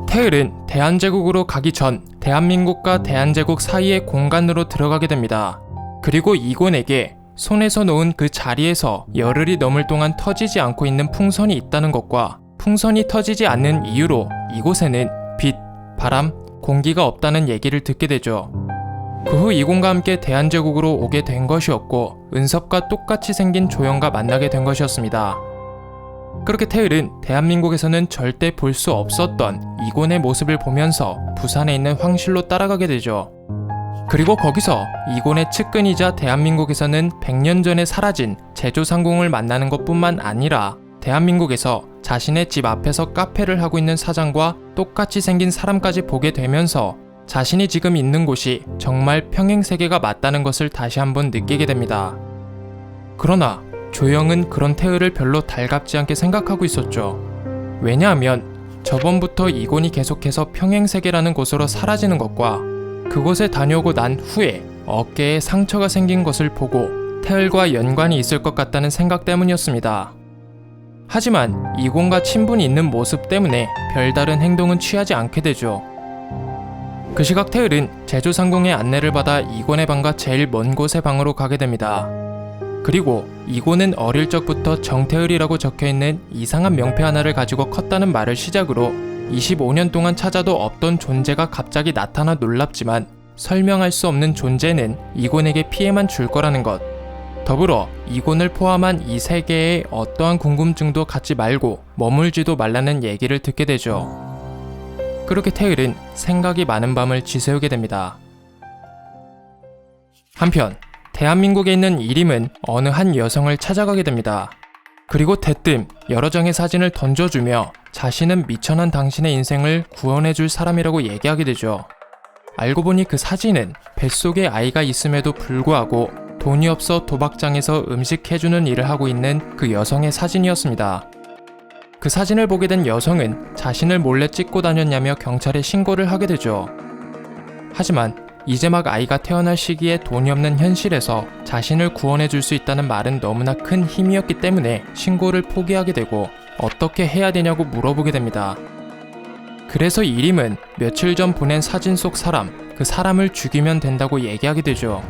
태을은 대한제국으로 가기 전 대한민국과 대한제국 사이의 공간으로 들어가게 됩니다. 그리고 이곤에게 손에서 놓은 그 자리에서 열흘이 넘을 동안 터지지 않고 있는 풍선이 있다는 것과 풍선이 터지지 않는 이유로 이곳에는 빛, 바람, 공기가 없다는 얘기를 듣게 되죠. 그 후 이곤과 함께 대한제국으로 오게 된 것이었고 은섭과 똑같이 생긴 조영과 만나게 된 것이었습니다. 그렇게 태을은 대한민국에서는 절대 볼 수 없었던 이곤의 모습을 보면서 부산에 있는 황실로 따라가게 되죠. 그리고 거기서 이곤의 측근이자 대한민국에서는 100년 전에 사라진 제조상궁을 만나는 것뿐만 아니라 대한민국에서 자신의 집 앞에서 카페를 하고 있는 사장과 똑같이 생긴 사람까지 보게 되면서 자신이 지금 있는 곳이 정말 평행세계가 맞다는 것을 다시 한번 느끼게 됩니다. 그러나 조영은 그런 태을을 별로 달갑지 않게 생각하고 있었죠. 왜냐하면 저번부터 이곤이 계속해서 평행세계라는 곳으로 사라지는 것과 그곳에 다녀오고 난 후에 어깨에 상처가 생긴 것을 보고 태을과 연관이 있을 것 같다는 생각 때문이었습니다. 하지만 이곤과 친분이 있는 모습 때문에 별다른 행동은 취하지 않게 되죠. 그 시각 태을은 제조상궁의 안내를 받아 이곤의 방과 제일 먼 곳의 방으로 가게 됩니다. 그리고 이곤은 어릴 적부터 정태을이라고 적혀있는 이상한 명패 하나를 가지고 컸다는 말을 시작으로 25년 동안 찾아도 없던 존재가 갑자기 나타나 놀랍지만 설명할 수 없는 존재는 이곤에게 피해만 줄 거라는 것, 더불어 이곤을 포함한 이 세계의 어떠한 궁금증도 갖지 말고 머물지도 말라는 얘기를 듣게 되죠. 그렇게 태을은 생각이 많은 밤을 지새우게 됩니다. 한편 대한민국에 있는 이림은 어느 한 여성을 찾아가게 됩니다. 그리고 대뜸 여러 장의 사진을 던져주며 자신은 미천한 당신의 인생을 구원해줄 사람이라고 얘기하게 되죠. 알고 보니 그 사진은 뱃속에 아이가 있음에도 불구하고 돈이 없어 도박장에서 음식 해주는 일을 하고 있는 그 여성의 사진이었습니다. 그 사진을 보게 된 여성은 자신을 몰래 찍고 다녔냐며 경찰에 신고를 하게 되죠. 하지만 이제 막 아이가 태어날 시기에 돈이 없는 현실에서 자신을 구원해줄 수 있다는 말은 너무나 큰 힘이었기 때문에 신고를 포기하게 되고 어떻게 해야 되냐고 물어보게 됩니다. 그래서 이림은 며칠 전 보낸 사진 속 사람, 그 사람을 죽이면 된다고 얘기하게 되죠.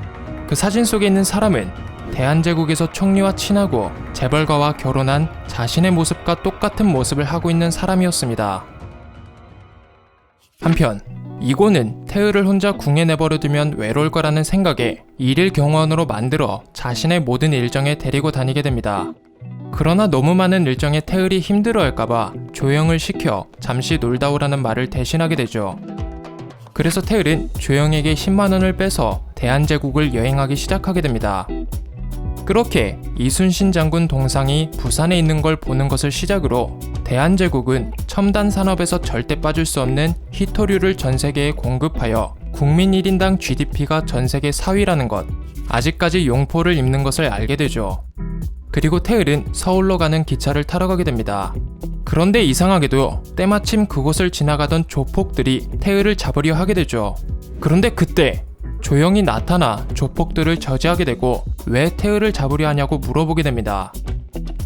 그 사진 속에 있는 사람은 대한제국에서 총리와 친하고 재벌가와 결혼한 자신의 모습과 똑같은 모습을 하고 있는 사람이었습니다. 한편 이곤은 태을을 혼자 궁에 내버려두면 외로울 거라는 생각에 일일 경호원으로 만들어 자신의 모든 일정에 데리고 다니게 됩니다. 그러나 너무 많은 일정에 태을이 힘들어할까봐 조영을 시켜 잠시 놀다 오라는 말을 대신하게 되죠. 그래서 태을은 조영에게 10만원을 빼서 대한제국을 여행하기 시작하게 됩니다. 그렇게 이순신 장군 동상이 부산에 있는 걸 보는 것을 시작으로 대한제국은 첨단 산업에서 절대 빠질 수 없는 희토류를 전 세계에 공급하여 국민 1인당 GDP가 전 세계 4위라는 것, 아직까지 용포를 입는 것을 알게 되죠. 그리고 태을은 서울로 가는 기차를 타러 가게 됩니다. 그런데 이상하게도 때마침 그곳을 지나가던 조폭들이 태을을 잡으려 하게 되죠. 그런데 그때 조영이 나타나 조폭들을 저지하게 되고 왜 태을을 잡으려 하냐고 물어보게 됩니다.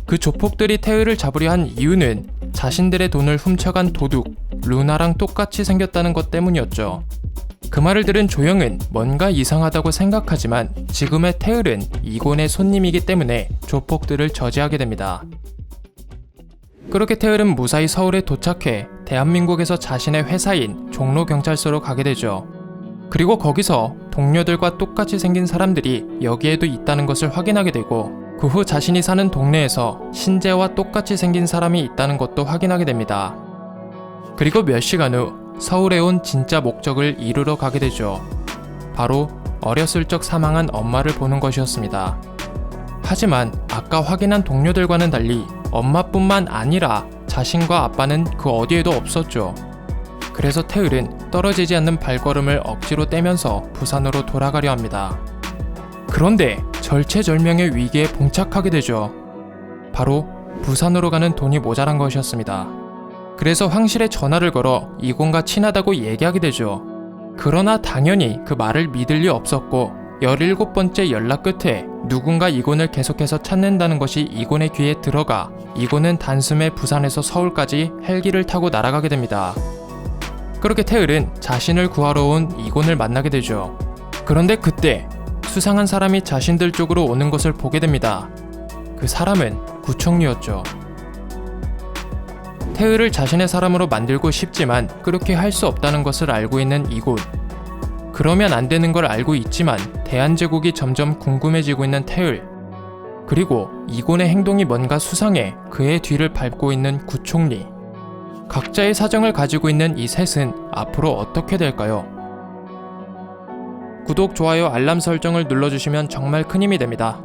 그 조폭들이 태을을 잡으려 한 이유는 자신들의 돈을 훔쳐간 도둑 루나랑 똑같이 생겼다는 것 때문이었죠. 그 말을 들은 조영은 뭔가 이상하다고 생각하지만 지금의 태을은 이곤의 손님이기 때문에 조폭들을 저지하게 됩니다. 그렇게 태을은 무사히 서울에 도착해 대한민국에서 자신의 회사인 종로경찰서로 가게 되죠. 그리고 거기서 동료들과 똑같이 생긴 사람들이 여기에도 있다는 것을 확인하게 되고 그 후 자신이 사는 동네에서 신재와 똑같이 생긴 사람이 있다는 것도 확인하게 됩니다. 그리고 몇 시간 후 서울에 온 진짜 목적을 이루러 가게 되죠. 바로 어렸을 적 사망한 엄마를 보는 것이었습니다. 하지만 아까 확인한 동료들과는 달리 엄마뿐만 아니라 자신과 아빠는 그 어디에도 없었죠. 그래서 태을은 떨어지지 않는 발걸음을 억지로 떼면서 부산으로 돌아가려 합니다. 그런데 절체절명의 위기에 봉착하게 되죠. 바로 부산으로 가는 돈이 모자란 것이었습니다. 그래서 황실에 전화를 걸어 이곤과 친하다고 얘기하게 되죠. 그러나 당연히 그 말을 믿을 리 없었고 17번째 연락 끝에 누군가 이곤을 계속해서 찾는다는 것이 이곤의 귀에 들어가 이곤은 단숨에 부산에서 서울까지 헬기를 타고 날아가게 됩니다. 그렇게 태을은 자신을 구하러 온 이곤을 만나게 되죠. 그런데 그때 수상한 사람이 자신들 쪽으로 오는 것을 보게 됩니다. 그 사람은 구총리였죠. 태을을 자신의 사람으로 만들고 싶지만 그렇게 할 수 없다는 것을 알고 있는 이곤. 그러면 안 되는 걸 알고 있지만 대한제국이 점점 궁금해지고 있는 태을. 그리고 이곤의 행동이 뭔가 수상해 그의 뒤를 밟고 있는 구총리. 각자의 사정을 가지고 있는 이 셋은 앞으로 어떻게 될까요? 구독, 좋아요, 알람 설정을 눌러주시면 정말 큰 힘이 됩니다.